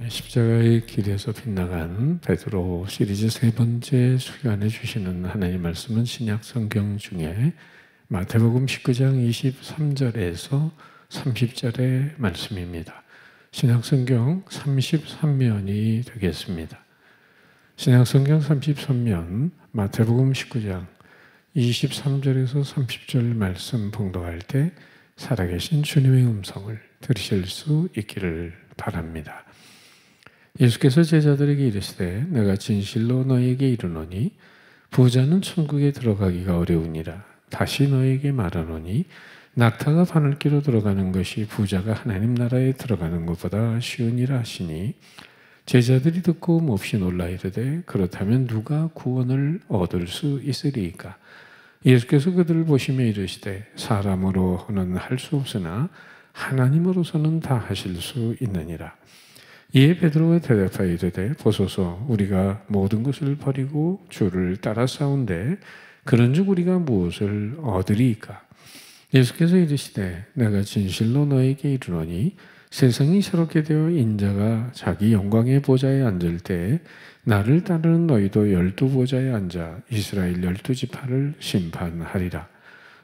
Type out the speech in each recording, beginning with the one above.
십자가의 길에서 빗나간 베드로 시리즈 세 번째 시간에 주시는 하나님 말씀은 신약 성경 중에 마태복음 19장 23절에서 30절의 말씀입니다. 신약 성경 33면이 되겠습니다. 신약 성경 33면 마태복음 19장 23절에서 30절 말씀 봉독할 때 살아계신 주님의 음성을 들으실 수 있기를 바랍니다. 예수께서 제자들에게 이르시되 내가 진실로 너희에게 이르노니 부자는 천국에 들어가기가 어려우니라. 다시 너희에게 말하노니 낙타가 바늘기로 들어가는 것이 부자가 하나님 나라에 들어가는 것보다 쉬우니라 하시니 제자들이 듣고 몹시 놀라 이르되 그렇다면 누가 구원을 얻을 수 있으리이까? 예수께서 그들을 보시며 이르시되 사람으로는 할 수 없으나 하나님으로서는 다 하실 수 있느니라. 이에 베드로가 대답하여 이르되 보소서 우리가 모든 것을 버리고 주를 따라 싸운데 그런즉 우리가 무엇을 얻으리이까? 예수께서 이르시되 내가 진실로 너에게 이르노니 세상이 새롭게 되어 인자가 자기 영광의 보좌에 앉을 때 나를 따르는 너희도 12보좌에 앉아 이스라엘 12지파를 심판하리라.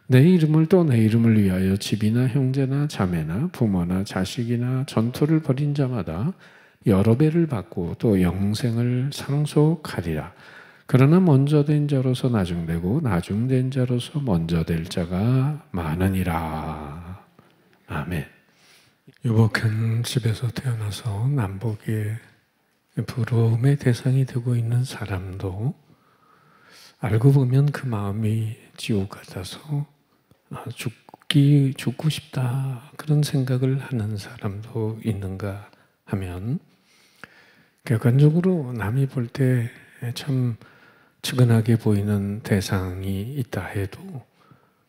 내 이름을 또 내 이름을 위하여 집이나 형제나 자매나 부모나 자식이나 전토를 벌인 자마다 여러 배를 받고 또 영생을 상속하리라. 그러나 먼저 된 자로서 나중되고 나중된 자로서 먼저 될 자가 많으니라. 아멘. 유복한 집에서 태어나서 남복의 부러움의 대상이 되고 있는 사람도 알고 보면 그 마음이 지옥 같아서 죽고 싶다 그런 생각을 하는 사람도 있는가 하면 객관적으로 남이 볼 때 참 측은하게 보이는 대상이 있다 해도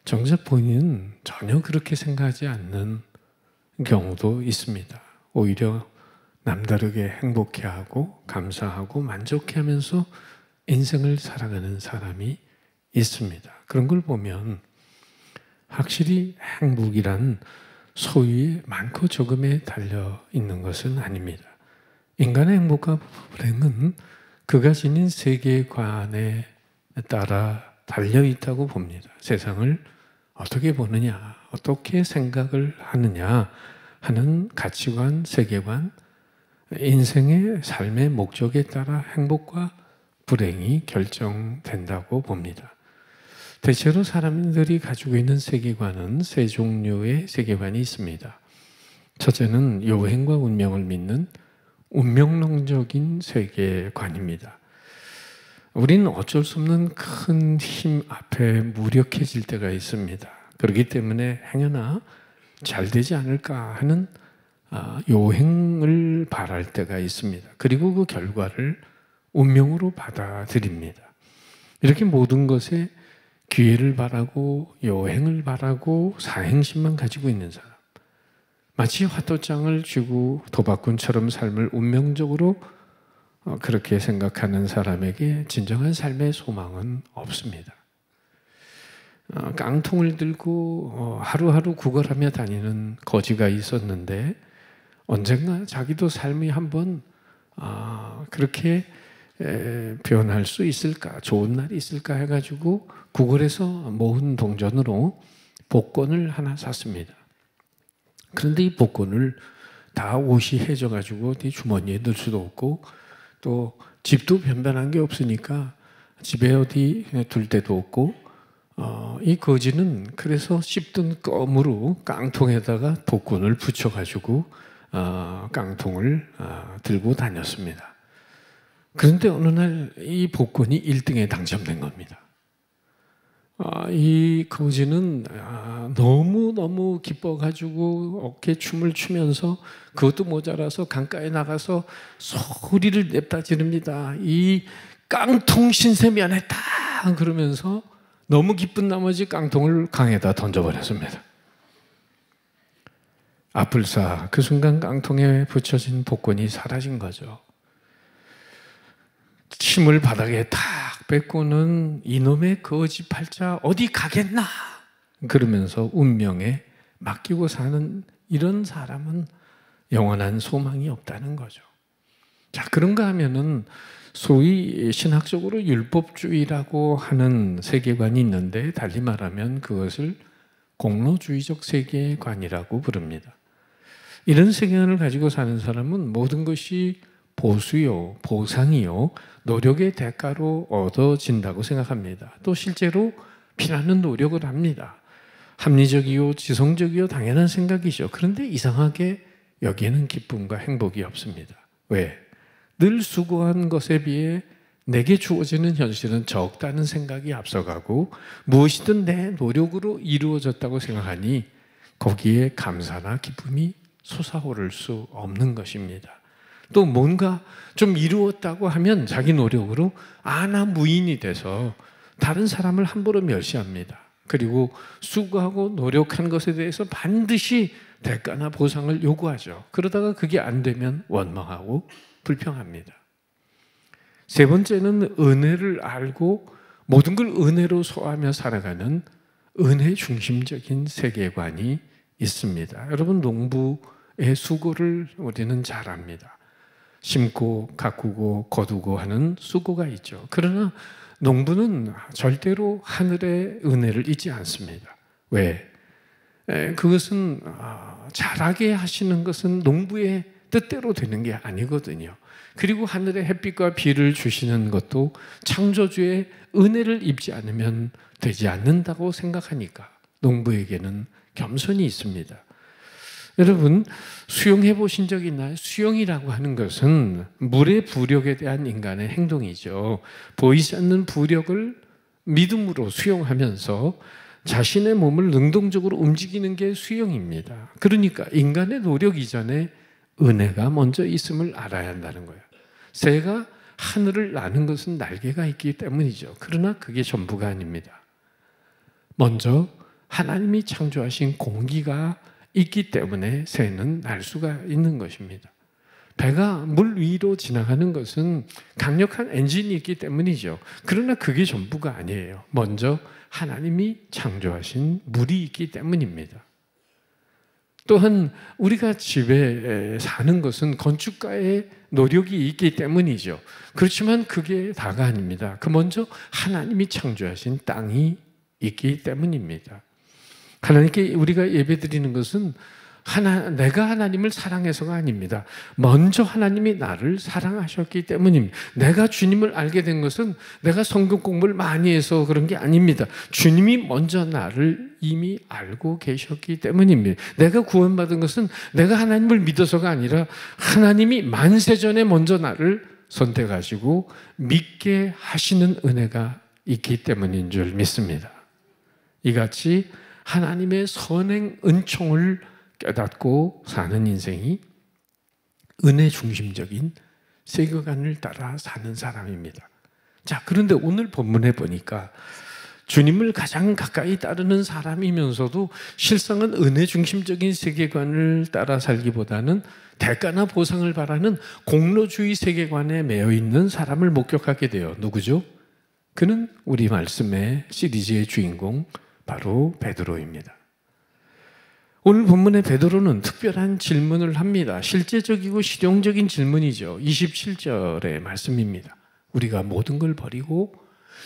정작 본인은 전혀 그렇게 생각하지 않는 경우도 있습니다. 오히려 남다르게 행복해하고 감사하고 만족해하면서 인생을 살아가는 사람이 있습니다. 그런 걸 보면 확실히 행복이란 소유의 많고 적음에 달려 있는 것은 아닙니다. 인간의 행복과 불행은 그가 지닌 세계관에 따라 달려 있다고 봅니다. 세상을 어떻게 보느냐, 어떻게 생각을 하느냐 하는 가치관, 세계관, 인생의 삶의 목적에 따라 행복과 불행이 결정된다고 봅니다. 대체로 사람들이 가지고 있는 세계관은 세 종류의 세계관이 있습니다. 첫째는 요행과 운명을 믿는 운명론적인 세계관입니다. 우리는 어쩔 수 없는 큰 힘 앞에 무력해질 때가 있습니다. 그렇기 때문에 행여나 잘 되지 않을까 하는 요행을 바랄 때가 있습니다. 그리고 그 결과를 운명으로 받아들입니다. 이렇게 모든 것에 기회를 바라고 요행을 바라고 사행심만 가지고 있는 사람, 마치 화도장을 쥐고 도박꾼처럼 삶을 운명적으로 그렇게 생각하는 사람에게 진정한 삶의 소망은 없습니다. 깡통을 들고 하루하루 구걸하며 다니는 거지가 있었는데 언젠가 자기도 삶이 한번 그렇게 변할 수 있을까, 좋은 날이 있을까 해가지고 구걸해서 모은 동전으로 복권을 하나 샀습니다. 그런데 이 복권을 다 옷이 해져가지고 네 주머니에 넣을 수도 없고 또 집도 변변한 게 없으니까 집에 어디 둘 데도 없고 이 거지는 그래서 씹던 껌으로 깡통에다가 복권을 붙여가지고 깡통을 들고 다녔습니다. 그런데 어느 날 이 복권이 1등에 당첨된 겁니다. 이 거지는 너무너무 기뻐가지고 어깨 춤을 추면서 그것도 모자라서 강가에 나가서 소리를 냅다 지릅니다. 이 깡통 신세 면했다 그러면서 너무 기쁜 나머지 깡통을 강에다 던져버렸습니다. 아플싸 그 순간 깡통에 붙여진 복권이 사라진 거죠. 침을 바닥에 탁 뱉고는 이놈의 거지 팔자 어디 가겠나 그러면서 운명에 맡기고 사는 이런 사람은 영원한 소망이 없다는 거죠. 자, 그런가 하면은 소위 신학적으로 율법주의라고 하는 세계관이 있는데 달리 말하면 그것을 공로주의적 세계관이라고 부릅니다. 이런 세계관을 가지고 사는 사람은 모든 것이 보수요, 보상이요, 노력의 대가로 얻어진다고 생각합니다. 또 실제로 피나는 노력을 합니다. 합리적이요, 지성적이요, 당연한 생각이죠. 그런데 이상하게 여기에는 기쁨과 행복이 없습니다. 왜? 늘 수고한 것에 비해 내게 주어지는 현실은 적다는 생각이 앞서가고 무엇이든 내 노력으로 이루어졌다고 생각하니 거기에 감사나 기쁨이 솟아오를 수 없는 것입니다. 또 뭔가 좀 이루었다고 하면 자기 노력으로 나 무인이 돼서 다른 사람을 함부로 멸시합니다. 그리고 수고하고 노력한 것에 대해서 반드시 대가나 보상을 요구하죠. 그러다가 그게 안 되면 원망하고 불평합니다. 세 번째는 은혜를 알고 모든 걸 은혜로 소화하며 살아가는 은혜 중심적인 세계관이 있습니다. 여러분, 농부의 수고를 우리는 잘 압니다. 심고 가꾸고 거두고 하는 수고가 있죠. 그러나 농부는 절대로 하늘의 은혜를 잊지 않습니다. 왜? 그것은 잘하게 하시는 것은 농부의 뜻대로 되는 게 아니거든요. 그리고 하늘의 햇빛과 비를 주시는 것도 창조주의 은혜를 입지 않으면 되지 않는다고 생각하니까 농부에게는 겸손이 있습니다. 여러분, 수영해 보신 적 있나요? 수영이라고 하는 것은 물의 부력에 대한 인간의 행동이죠. 보이지 않는 부력을 믿음으로 수용하면서 자신의 몸을 능동적으로 움직이는 게 수영입니다. 그러니까 인간의 노력 이전에 은혜가 먼저 있음을 알아야 한다는 거예요. 새가 하늘을 나는 것은 날개가 있기 때문이죠. 그러나 그게 전부가 아닙니다. 먼저 하나님이 창조하신 공기가 있기 때문에 새는 날 수가 있는 것입니다. 배가 물 위로 지나가는 것은 강력한 엔진이 있기 때문이죠. 그러나 그게 전부가 아니에요. 먼저 하나님이 창조하신 물이 있기 때문입니다. 또한 우리가 집에 사는 것은 건축가의 노력이 있기 때문이죠. 그렇지만 그게 다가 아닙니다. 그 먼저 하나님이 창조하신 땅이 있기 때문입니다. 하나님께 우리가 예배드리는 것은 내가 하나님을 사랑해서가 아닙니다. 먼저 하나님이 나를 사랑하셨기 때문입니다. 내가 주님을 알게 된 것은 내가 성경 공부를 많이 해서 그런 게 아닙니다. 주님이 먼저 나를 이미 알고 계셨기 때문입니다. 내가 구원받은 것은 내가 하나님을 믿어서가 아니라 하나님이 만세전에 먼저 나를 선택하시고 믿게 하시는 은혜가 있기 때문인 줄 믿습니다. 이같이 하나님의 선행 은총을 깨닫고 사는 인생이 은혜 중심적인 세계관을 따라 사는 사람입니다. 자, 그런데 오늘 본문에 보니까 주님을 가장 가까이 따르는 사람이면서도 실상은 은혜 중심적인 세계관을 따라 살기보다는 대가나 보상을 바라는 공로주의 세계관에 매여 있는 사람을 목격하게 돼요. 누구죠? 그는 우리 말씀의 시리즈의 주인공 바로 베드로입니다. 오늘 본문의 베드로는 특별한 질문을 합니다. 실제적이고 실용적인 질문이죠. 27절의 말씀입니다. 우리가 모든 걸 버리고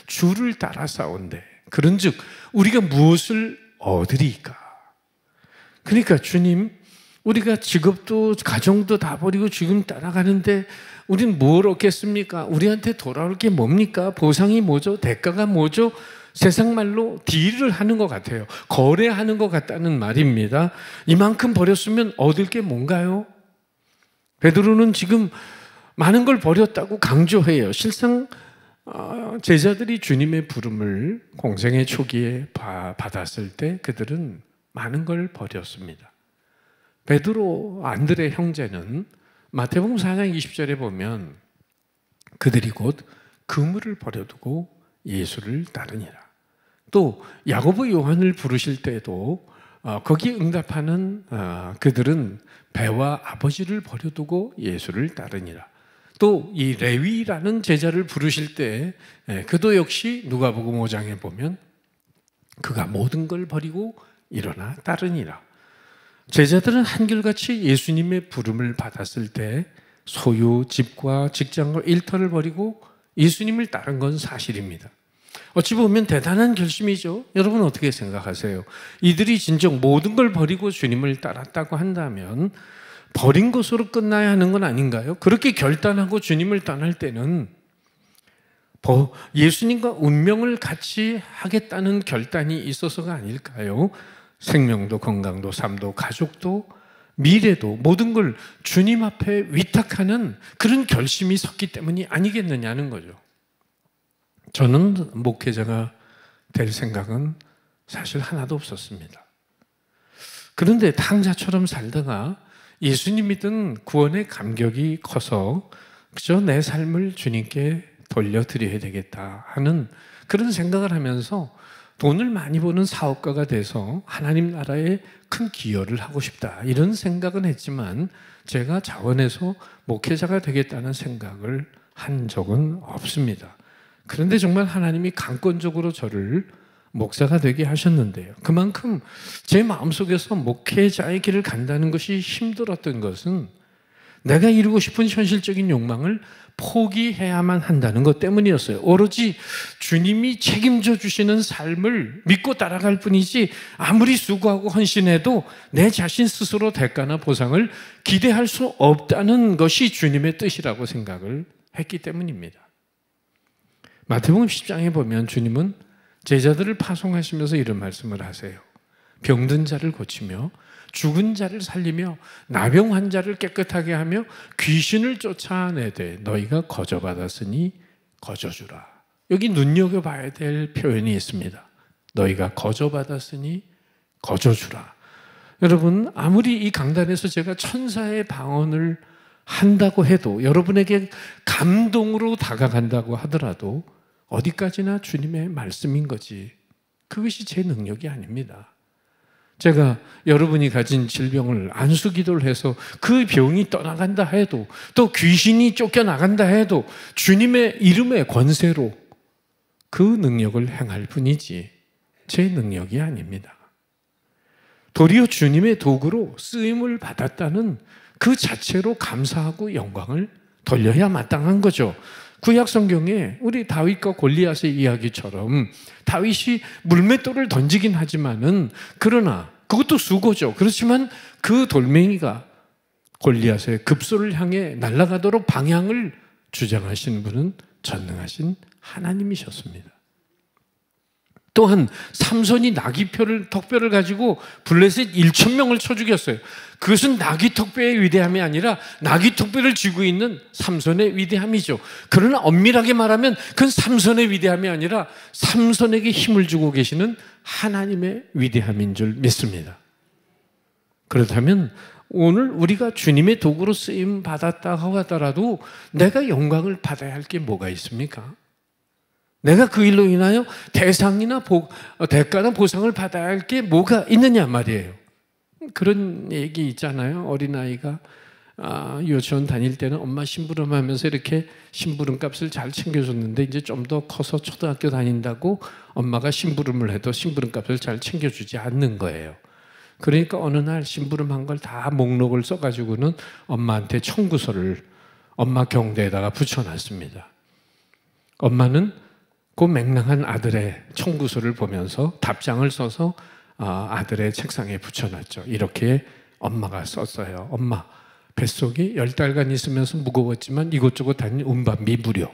주를 따라 싸운대. 그런즉 우리가 무엇을 얻으리까? 그러니까 주님, 우리가 직업도 가정도 다 버리고 지금 따라가는데 우리는 뭘 얻겠습니까? 우리한테 돌아올 게 뭡니까? 보상이 뭐죠? 대가가 뭐죠? 세상 말로 딜을 하는 것 같아요. 거래하는 것 같다는 말입니다. 이만큼 버렸으면 얻을 게 뭔가요? 베드로는 지금 많은 걸 버렸다고 강조해요. 실상 제자들이 주님의 부름을 공생의 초기에 받았을 때 그들은 많은 걸 버렸습니다. 베드로, 안드레 형제는 마태복음 4장 20절에 보면 그들이 곧 그물을 버려두고 예수를 따르니라. 또 야고보, 요한을 부르실 때도 거기에 응답하는 그들은 배와 아버지를 버려두고 예수를 따르니라. 또 이 레위라는 제자를 부르실 때 그도 역시 누가복음 5장에 보면 그가 모든 걸 버리고 일어나 따르니라. 제자들은 한결같이 예수님의 부름을 받았을 때 소유, 집과 직장과 일터를 버리고 예수님을 따른 건 사실입니다. 어찌 보면 대단한 결심이죠. 여러분 어떻게 생각하세요? 이들이 진정 모든 걸 버리고 주님을 따랐다고 한다면 버린 것으로 끝나야 하는 건 아닌가요? 그렇게 결단하고 주님을 떠날 때는 예수님과 운명을 같이 하겠다는 결단이 있어서가 아닐까요? 생명도 건강도 삶도 가족도 미래도 모든 걸 주님 앞에 위탁하는 그런 결심이 섰기 때문이 아니겠느냐는 거죠. 저는 목회자가 될 생각은 사실 하나도 없었습니다. 그런데 탕자처럼 살다가 예수님 믿은 구원의 감격이 커서 그저 내 삶을 주님께 돌려드려야 되겠다 하는 그런 생각을 하면서 돈을 많이 버는 사업가가 돼서 하나님 나라에 큰 기여를 하고 싶다 이런 생각은 했지만 제가 자원해서 목회자가 되겠다는 생각을 한 적은 없습니다. 그런데 정말 하나님이 강권적으로 저를 목사가 되게 하셨는데요. 그만큼 제 마음속에서 목회자의 길을 간다는 것이 힘들었던 것은 내가 이루고 싶은 현실적인 욕망을 포기해야만 한다는 것 때문이었어요. 오로지 주님이 책임져 주시는 삶을 믿고 따라갈 뿐이지 아무리 수고하고 헌신해도 내 자신 스스로 대가나 보상을 기대할 수 없다는 것이 주님의 뜻이라고 생각을 했기 때문입니다. 마태복음 10장에 보면 주님은 제자들을 파송하시면서 이런 말씀을 하세요. 병든 자를 고치며 죽은 자를 살리며 나병 환자를 깨끗하게 하며 귀신을 쫓아내되 너희가 거저받았으니 거저주라. 여기 눈여겨봐야 될 표현이 있습니다. 너희가 거저받았으니 거저주라. 여러분 아무리 이 강단에서 제가 천사의 방언을 한다고 해도 여러분에게 감동으로 다가간다고 하더라도 어디까지나 주님의 말씀인 거지 그것이 제 능력이 아닙니다. 제가 여러분이 가진 질병을 안수기도를 해서 그 병이 떠나간다 해도 또 귀신이 쫓겨나간다 해도 주님의 이름의 권세로 그 능력을 행할 뿐이지 제 능력이 아닙니다. 도리어 주님의 도구로 쓰임을 받았다는 그 자체로 감사하고 영광을 돌려야 마땅한 거죠. 구약 성경에 우리 다윗과 골리앗의 이야기처럼 다윗이 물맷돌을 던지긴 하지만은 그러나 그것도 수고죠. 그렇지만 그 돌멩이가 골리앗의 급소를 향해 날아가도록 방향을 주장하신 분은 전능하신 하나님이셨습니다. 또한 삼손이 턱뼈를 가지고 블레셋 1,000명을 쳐 죽였어요. 그것은 나귀 턱뼈의 위대함이 아니라 나귀 턱뼈를 쥐고 있는 삼손의 위대함이죠. 그러나 엄밀하게 말하면 그건 삼손의 위대함이 아니라 삼손에게 힘을 주고 계시는 하나님의 위대함인 줄 믿습니다. 그렇다면 오늘 우리가 주님의 도구로 쓰임 받았다고 하더라도 내가 영광을 받아야 할 게 뭐가 있습니까? 내가 그 일로 인하여 대상이나 대가나 보상을 받아야 할 게 뭐가 있느냐 말이에요. 그런 얘기 있잖아요. 어린아이가 유치원 다닐 때는 엄마 심부름하면서 이렇게 심부름값을 잘 챙겨줬는데 이제 좀 더 커서 초등학교 다닌다고 엄마가 심부름을 해도 심부름값을 잘 챙겨주지 않는 거예요. 그러니까 어느 날 심부름한 걸 다 목록을 써가지고는 엄마한테 청구서를 엄마 경대에다가 붙여놨습니다. 엄마는 그 맹랑한 아들의 청구서를 보면서 답장을 써서 아들의 책상에 붙여놨죠. 이렇게 엄마가 썼어요. 엄마, 뱃속에 10달간 있으면서 무거웠지만 이곳저곳 다닌 운반비 무료,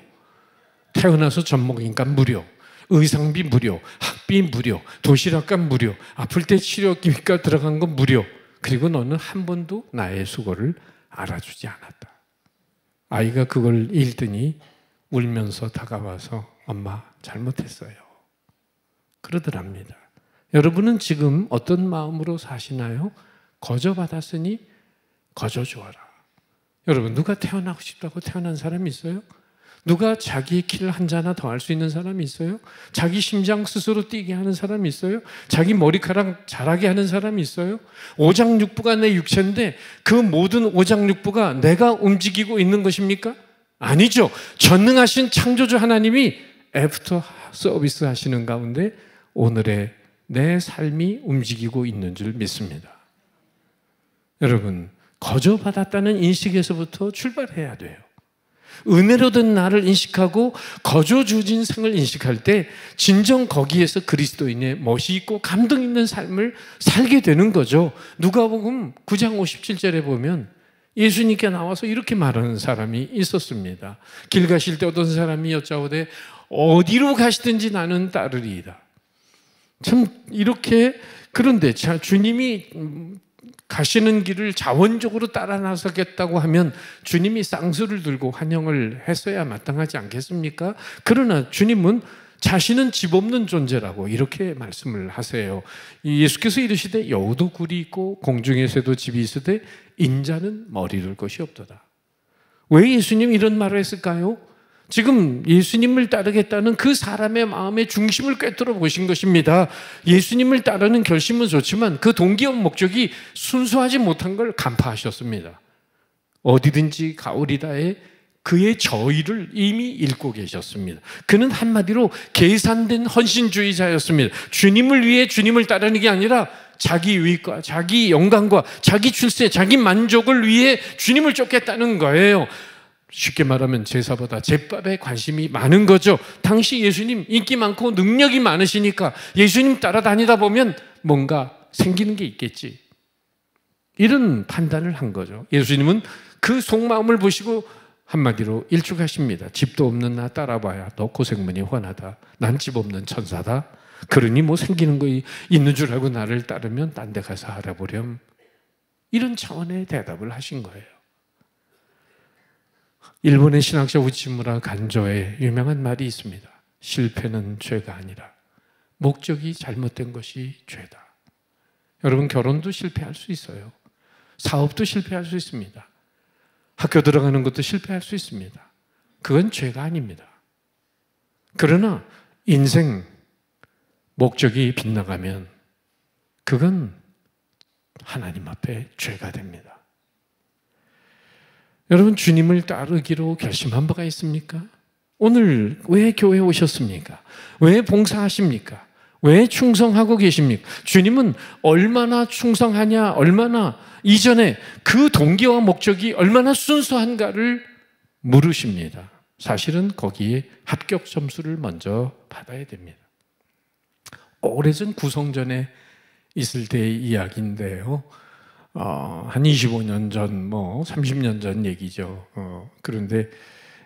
태어나서 젖먹이니까 무료, 의상비 무료, 학비 무료, 도시락값 무료, 아플 때 치료기가 들어간 건 무료. 그리고 너는 한 번도 나의 수고를 알아주지 않았다. 아이가 그걸 읽더니 울면서 다가와서 엄마 잘못했어요 그러더랍니다. 여러분은 지금 어떤 마음으로 사시나요? 거저받았으니 거저주어라. 여러분 누가 태어나고 싶다고 태어난 사람이 있어요? 누가 자기의 키를 한 자나 더 할 수 있는 사람이 있어요? 자기 심장 스스로 뛰게 하는 사람이 있어요? 자기 머리카락 자라게 하는 사람이 있어요? 오장육부가 내 육체인데 그 모든 오장육부가 내가 움직이고 있는 것입니까? 아니죠. 전능하신 창조주 하나님이 애프터 서비스 하시는 가운데 오늘의 내 삶이 움직이고 있는 줄 믿습니다. 여러분 거저받았다는 인식에서부터 출발해야 돼요. 은혜로 된 나를 인식하고 거저 주어진 상을 인식할 때 진정 거기에서 그리스도인의 멋이 있고 감동 있는 삶을 살게 되는 거죠. 누가복음 9장 57절에 보면 예수님께 나와서 이렇게 말하는 사람이 있었습니다. 길 가실 때 어떤 사람이 여짜오되 어디로 가시든지 나는 따르리이다. 참 이렇게, 그런데 주님이 가시는 길을 자원적으로 따라 나서겠다고 하면 주님이 쌍수를 들고 환영을 했어야 마땅하지 않겠습니까? 그러나 주님은 자신은 집 없는 존재라고 이렇게 말씀을 하세요. 예수께서 이르시되 여우도 굴이 있고 공중에 새도 집이 있으되 인자는 머리 둘 것이 없도다. 왜 예수님이 이런 말을 했을까요? 지금 예수님을 따르겠다는 그 사람의 마음의 중심을 꿰뚫어 보신 것입니다. 예수님을 따르는 결심은 좋지만 그 동기와 목적이 순수하지 못한 걸 간파하셨습니다. 어디든지 가오리다에 그의 저의를 이미 읽고 계셨습니다. 그는 한마디로 계산된 헌신주의자였습니다. 주님을 위해 주님을 따르는 게 아니라 자기 유익과 자기 영광과 자기 출세, 자기 만족을 위해 주님을 쫓겠다는 거예요. 쉽게 말하면 제사보다 제밥에 관심이 많은 거죠. 당시 예수님 인기 많고 능력이 많으시니까 예수님 따라다니다 보면 뭔가 생기는 게 있겠지, 이런 판단을 한 거죠. 예수님은 그 속마음을 보시고 한마디로 일축하십니다. 집도 없는 나 따라봐야 너 고생문이 훤하다. 난 집 없는 천사다. 그러니 뭐 생기는 거 있는 줄 알고 나를 따르면 딴 데 가서 알아보렴. 이런 차원의 대답을 하신 거예요. 일본의 신학자 우치무라 간조의 유명한 말이 있습니다. 실패는 죄가 아니라 목적이 잘못된 것이 죄다. 여러분, 결혼도 실패할 수 있어요. 사업도 실패할 수 있습니다. 학교 들어가는 것도 실패할 수 있습니다. 그건 죄가 아닙니다. 그러나 인생 목적이 빗나가면 그건 하나님 앞에 죄가 됩니다. 여러분, 주님을 따르기로 결심한 바가 있습니까? 오늘 왜 교회에 오셨습니까? 왜 봉사하십니까? 왜 충성하고 계십니까? 주님은 얼마나 충성하냐, 얼마나 이전에 그 동기와 목적이 얼마나 순수한가를 물으십니다. 사실은 거기에 합격 점수를 먼저 받아야 됩니다. 오래전 구성전에 있을 때의 이야기인데요. 한 25년 전, 30년 전 얘기죠. 그런데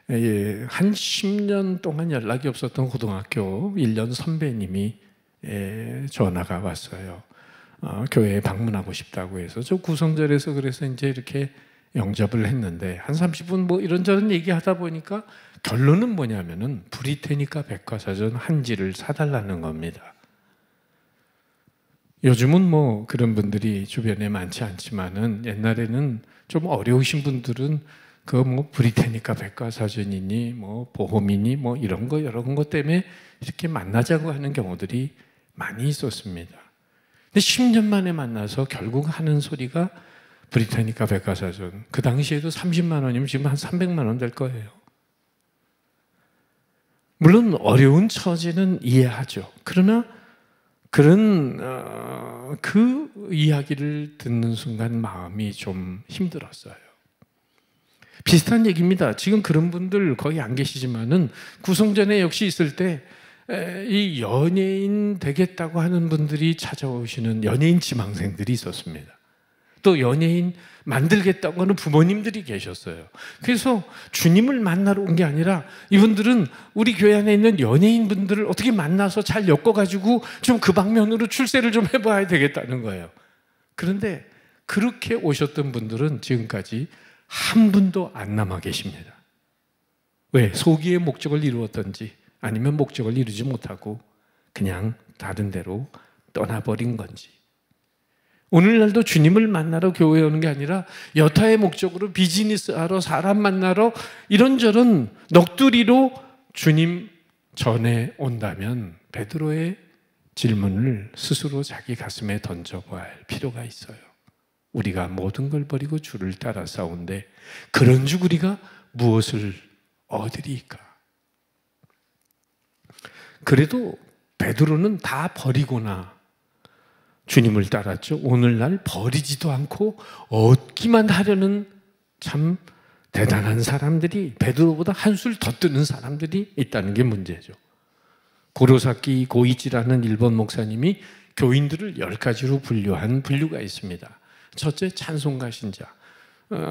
한 10년 동안 연락이 없었던 고등학교 1년 선배님이 전화가 왔어요. 교회에 방문하고 싶다고 해서 저 구성절에서 그래서 이제 이렇게 영접을 했는데 한 30분 이런저런 얘기하다 보니까 결론은 뭐냐면은 브리테니카 백과사전 한 지를 사달라는 겁니다. 요즘은 그런 분들이 주변에 많지 않지만은 옛날에는 좀 어려우신 분들은 브리테니카 백과사전이니 보험이니 이런 거 여러 것 때문에 이렇게 만나자고 하는 경우들이 많이 있었습니다. 근데 10년 만에 만나서 결국 하는 소리가 브리테니카 백과사전. 그 당시에도 30만 원이면 지금 한 300만 원 될 거예요. 물론 어려운 처지는 이해하죠. 그러나 그런 그 이야기를 듣는 순간 마음이 좀 힘들었어요. 비슷한 얘기입니다. 지금 그런 분들 거의 안 계시지만은 구성전에 역시 있을 때 이 연예인 되겠다고 하는 분들이 찾아오시는 연예인 지망생들이 있었습니다. 또 연예인 만들겠다고 하는 부모님들이 계셨어요. 그래서 주님을 만나러 온 게 아니라 이분들은 우리 교회 안에 있는 연예인분들을 어떻게 만나서 잘 엮어가지고 좀 그 방면으로 출세를 좀 해봐야 되겠다는 거예요. 그런데 그렇게 오셨던 분들은 지금까지 한 분도 안 남아 계십니다. 왜? 소기의 목적을 이루었던지 아니면 목적을 이루지 못하고 그냥 다른 데로 떠나버린 건지. 오늘날도 주님을 만나러 교회에 오는 게 아니라 여타의 목적으로 비즈니스하러 사람 만나러 이런저런 넋두리로 주님 전에 온다면 베드로의 질문을 스스로 자기 가슴에 던져봐야 할 필요가 있어요. 우리가 모든 걸 버리고 주를 따라 싸운데 그런 주 우리가 무엇을 얻으리까? 그래도 베드로는 다 버리거나 주님을 따랐죠. 오늘날 버리지도 않고 얻기만 하려는 참 대단한 사람들이, 베드로보다 한술 더 뜨는 사람들이 있다는 게 문제죠. 고로사키 고이치라는 일본 목사님이 교인들을 10가지로 분류한 분류가 있습니다. 첫째, 찬송가 신자.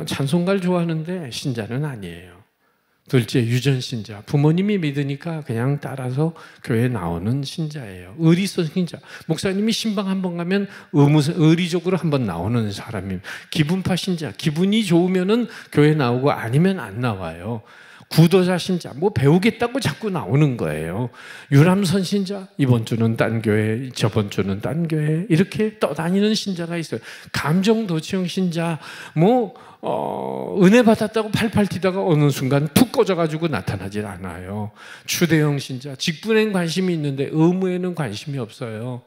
찬송가를 좋아하는데 신자는 아니에요. 둘째, 유전 신자. 부모님이 믿으니까 그냥 따라서 교회에 나오는 신자예요. 의리성 신자. 목사님이 신방 한번 가면 의리적으로 한번 나오는 사람입니다. 기분파 신자. 기분이 좋으면은 교회 나오고 아니면 안 나와요. 구도자 신자. 뭐 배우겠다고 자꾸 나오는 거예요. 유람선 신자. 이번 주는 딴 교회, 저번 주는 딴 교회. 이렇게 떠다니는 신자가 있어요. 감정도취형 신자. 은혜 받았다고 팔팔 뛰다가 어느 순간 푹 꺼져가지고 나타나질 않아요. 추대형 신자. 직분에는 관심이 있는데 의무에는 관심이 없어요.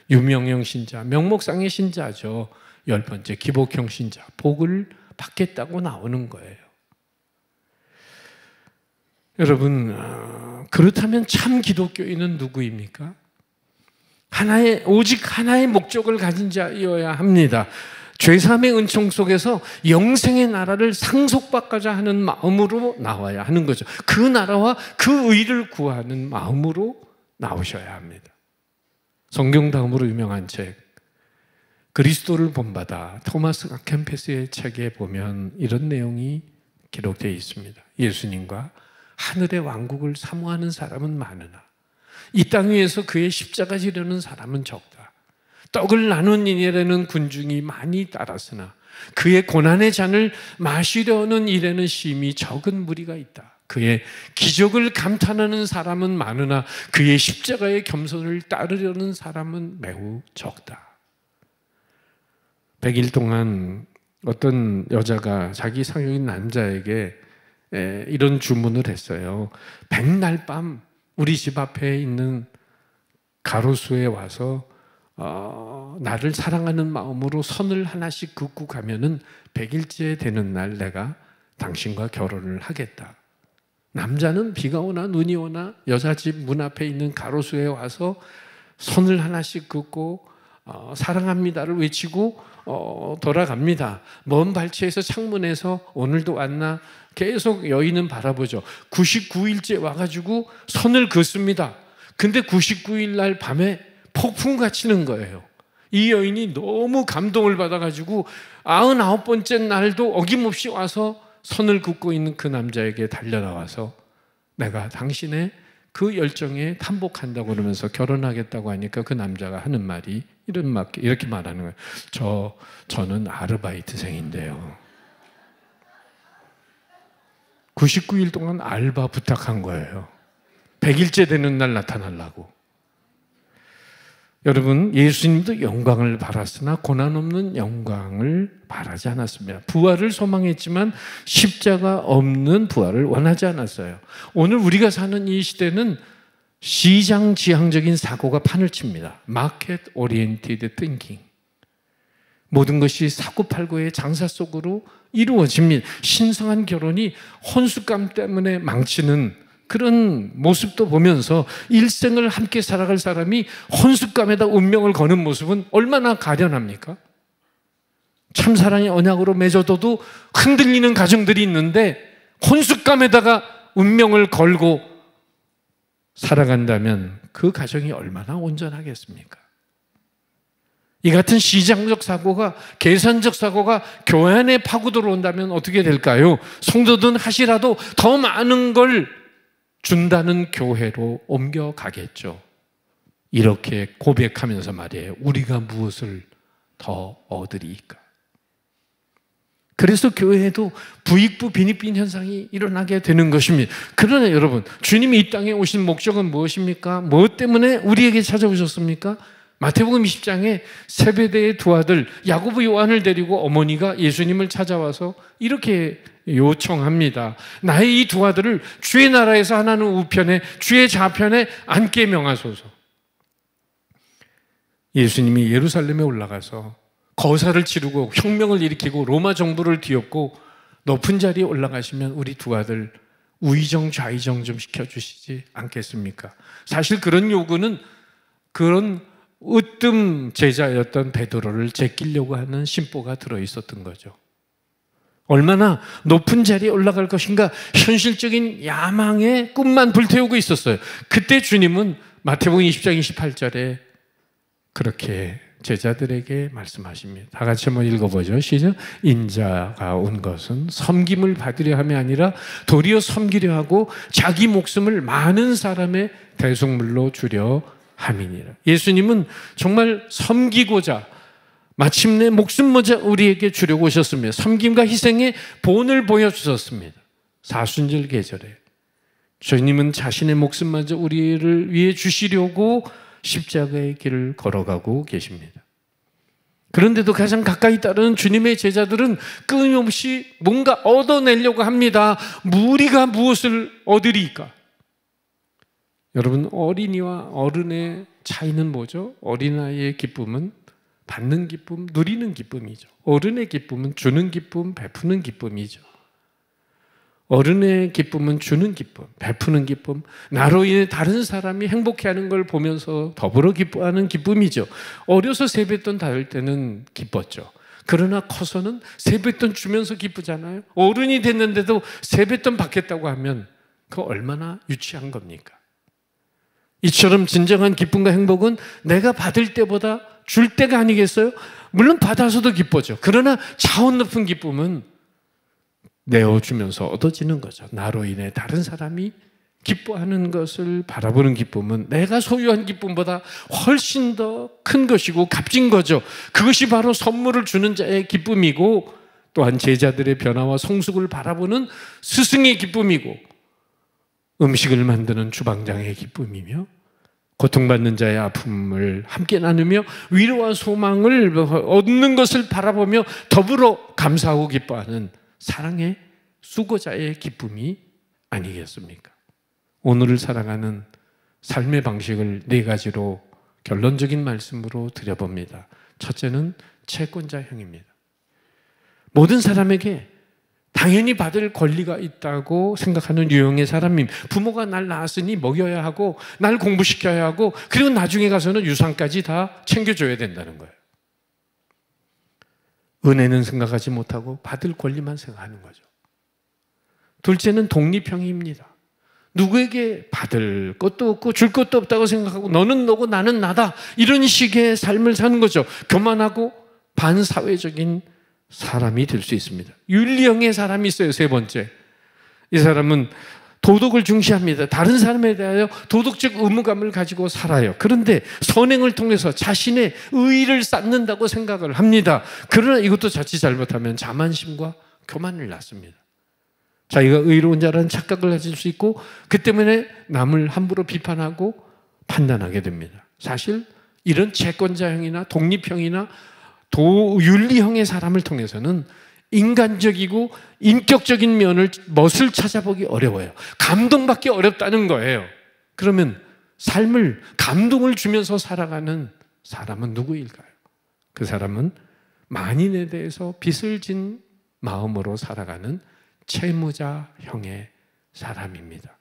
유명형 신자. 명목상의 신자죠. 10번째, 기복형 신자. 복을 받겠다고 나오는 거예요. 여러분, 그렇다면 참 기독교인은 누구입니까? 오직 하나의 목적을 가진 자이어야 합니다. 죄사함의 은총 속에서 영생의 나라를 상속받고자 하는 마음으로 나와야 하는 거죠. 그 나라와 그 의를 구하는 마음으로 나오셔야 합니다. 성경 다음으로 유명한 책, 그리스도를 본받아, 토마스 아켄페스의 책에 보면 이런 내용이 기록되어 있습니다. 예수님과 하늘의 왕국을 사모하는 사람은 많으나 이 땅 위에서 그의 십자가 지려는 사람은 적다. 떡을 나눈 일에는 군중이 많이 따랐으나 그의 고난의 잔을 마시려는 일에는 심히 적은 무리가 있다. 그의 기적을 감탄하는 사람은 많으나 그의 십자가의 겸손을 따르려는 사람은 매우 적다. 100일 동안 어떤 여자가 자기 상형인 남자에게 이런 주문을 했어요. 백날 밤 우리 집 앞에 있는 가로수에 와서 나를 사랑하는 마음으로 선을 하나씩 긋고 가면은 100일째 되는 날 내가 당신과 결혼을 하겠다. 남자는 비가 오나 눈이 오나 여자 집 문 앞에 있는 가로수에 와서 선을 하나씩 긋고 사랑합니다를 외치고 돌아갑니다. 먼 발치에서 창문에서 오늘도 왔나 계속 여인은 바라보죠. 99일째 와가지고 선을 긋습니다. 근데 99일 날 밤에 폭풍과 치는 거예요. 이 여인이 너무 감동을 받아가지고 99번째 날도 어김없이 와서 선을 긋고 있는 그 남자에게 달려나와서 내가 당신의 그 열정에 탄복한다고 그러면서 결혼하겠다고 하니까 그 남자가 하는 말이 이렇게 말하는 거예요. 저는 아르바이트생인데요. 99일 동안 알바 부탁한 거예요. 100일째 되는 날 나타나려고. 여러분, 예수님도 영광을 바랐으나 고난 없는 영광을 바라지 않았습니다. 부활을 소망했지만 십자가 없는 부활을 원하지 않았어요. 오늘 우리가 사는 이 시대는 시장 지향적인 사고가 판을 칩니다. Market Oriented Thinking. 모든 것이 사고팔고의 장사 속으로 이루어집니다. 신성한 결혼이 혼숙감 때문에 망치는 그런 모습도 보면서 일생을 함께 살아갈 사람이 혼숙감에다 운명을 거는 모습은 얼마나 가련합니까? 참사랑의 언약으로 맺어둬도 흔들리는 가정들이 있는데 혼숙감에다가 운명을 걸고 살아간다면 그 가정이 얼마나 온전하겠습니까? 이 같은 시장적 사고가, 계산적 사고가 교회 안에 파고 들어온다면 어떻게 될까요? 성도든 하시라도 더 많은 걸 준다는 교회로 옮겨가겠죠. 이렇게 고백하면서 말이에요. 우리가 무엇을 더 얻으리까? 그래서 교회에도 부익부 빈익빈 현상이 일어나게 되는 것입니다. 그러나 여러분, 주님이 이 땅에 오신 목적은 무엇입니까? 무엇 때문에 우리에게 찾아오셨습니까? 마태복음 20장에 세베대의 두 아들 야고보 요한을 데리고 어머니가 예수님을 찾아와서 이렇게 요청합니다. 나의 이 두 아들을 주의 나라에서 하나는 우편에 주의 좌편에 앉게 명하소서. 예수님이 예루살렘에 올라가서 거사를 치르고 혁명을 일으키고 로마 정부를 뒤엎고 높은 자리에 올라가시면 우리 두 아들 우의정 좌의정 좀 시켜주시지 않겠습니까? 사실 그런 요구는 그런 으뜸 제자였던 베드로를 제끼려고 하는 심보가 들어있었던 거죠. 얼마나 높은 자리에 올라갈 것인가 현실적인 야망의 꿈만 불태우고 있었어요. 그때 주님은 마태복음 20장 28절에 그렇게 제자들에게 말씀하십니다. 다 같이 한번 읽어보죠. 시작. 인자가 온 것은 섬김을 받으려 함이 아니라 도리어 섬기려 하고 자기 목숨을 많은 사람의 대속물로 주려 함이니라. 예수님은 정말 섬기고자 마침내 목숨마저 우리에게 주려고 오셨습니다. 섬김과 희생의 본을 보여주셨습니다. 사순절 계절에 주님은 자신의 목숨마저 우리를 위해 주시려고 십자가의 길을 걸어가고 계십니다. 그런데도 가장 가까이 따르는 주님의 제자들은 끊임없이 뭔가 얻어내려고 합니다. 우리가 무엇을 얻으리까? 여러분, 어린이와 어른의 차이는 뭐죠? 어린아이의 기쁨은 받는 기쁨, 누리는 기쁨이죠. 어른의 기쁨은 주는 기쁨, 베푸는 기쁨이죠. 어른의 기쁨은 주는 기쁨, 베푸는 기쁨, 나로 인해 다른 사람이 행복해하는 걸 보면서 더불어 기뻐하는 기쁨이죠. 어려서 세뱃돈 받을 때는 기뻤죠. 그러나 커서는 세뱃돈 주면서 기쁘잖아요. 어른이 됐는데도 세뱃돈 받겠다고 하면 그거 얼마나 유치한 겁니까? 이처럼 진정한 기쁨과 행복은 내가 받을 때보다 줄 때가 아니겠어요? 물론 받아서도 기뻐져. 그러나 차원 높은 기쁨은 내어주면서 얻어지는 거죠. 나로 인해 다른 사람이 기뻐하는 것을 바라보는 기쁨은 내가 소유한 기쁨보다 훨씬 더 큰 것이고 값진 거죠. 그것이 바로 선물을 주는 자의 기쁨이고 또한 제자들의 변화와 성숙을 바라보는 스승의 기쁨이고 음식을 만드는 주방장의 기쁨이며 고통받는 자의 아픔을 함께 나누며 위로와 소망을 얻는 것을 바라보며 더불어 감사하고 기뻐하는 사랑의 수고자의 기쁨이 아니겠습니까? 오늘을 살아가는 삶의 방식을 네 가지로 결론적인 말씀으로 드려봅니다. 첫째는 채권자형입니다. 모든 사람에게 당연히 받을 권리가 있다고 생각하는 유형의 사람임. 부모가 날 낳았으니 먹여야 하고 날 공부시켜야 하고 그리고 나중에 가서는 유산까지 다 챙겨줘야 된다는 거예요. 은혜는 생각하지 못하고 받을 권리만 생각하는 거죠. 둘째는 독립형입니다. 누구에게 받을 것도 없고 줄 것도 없다고 생각하고 너는 너고 나는 나다 이런 식의 삶을 사는 거죠. 교만하고 반사회적인 사람이 될 수 있습니다. 윤리형의 사람이 있어요. 세 번째, 이 사람은 도덕을 중시합니다. 다른 사람에 대하여 도덕적 의무감을 가지고 살아요. 그런데 선행을 통해서 자신의 의의를 쌓는다고 생각을 합니다. 그러나 이것도 자칫 잘못하면 자만심과 교만을 낳습니다. 자기가 의로운 자라는 착각을 가질 수 있고 그 때문에 남을 함부로 비판하고 판단하게 됩니다. 사실 이런 채권자형이나 독립형이나 윤리형의 사람을 통해서는 인간적이고 인격적인 멋을 찾아보기 어려워요. 감동받기 어렵다는 거예요. 그러면 삶을 감동을 주면서 살아가는 사람은 누구일까요? 그 사람은 만인에 대해서 빚을 진 마음으로 살아가는 채무자형의 사람입니다.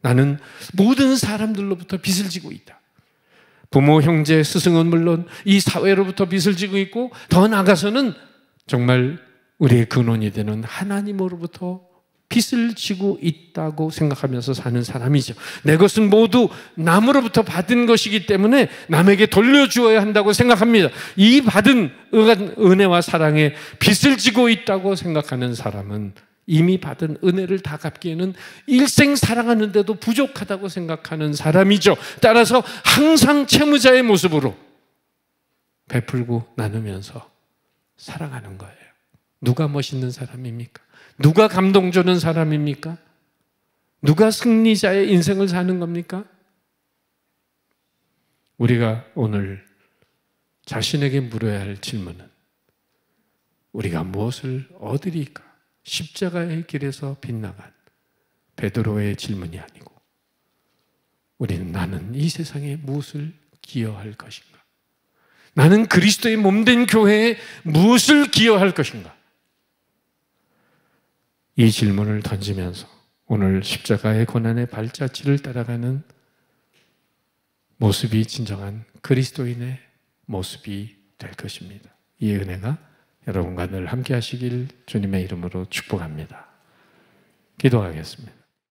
나는 모든 사람들로부터 빚을 지고 있다. 부모, 형제, 스승은 물론 이 사회로부터 빚을 지고 있고 더 나아가서는 정말 우리의 근원이 되는 하나님으로부터 빚을 지고 있다고 생각하면서 사는 사람이죠. 내 것은 모두 남으로부터 받은 것이기 때문에 남에게 돌려주어야 한다고 생각합니다. 이 받은 은혜와 사랑에 빚을 지고 있다고 생각하는 사람은 이미 받은 은혜를 다 갚기에는 일생 사랑하는데도 부족하다고 생각하는 사람이죠. 따라서 항상 채무자의 모습으로 베풀고 나누면서 살아가는 거예요. 누가 멋있는 사람입니까? 누가 감동 주는 사람입니까? 누가 승리자의 인생을 사는 겁니까? 우리가 오늘 자신에게 물어야 할 질문은 우리가 무엇을 얻으리까? 십자가의 길에서 빗나간 베드로의 질문이 아니고 우리는 나는 이 세상에 무엇을 기여할 것인가? 나는 그리스도의 몸된 교회에 무엇을 기여할 것인가? 이 질문을 던지면서 오늘 십자가의 고난의 발자취를 따라가는 모습이 진정한 그리스도인의 모습이 될 것입니다. 이 은혜가 여러분과 늘 함께 하시길 주님의 이름으로 축복합니다. 기도하겠습니다.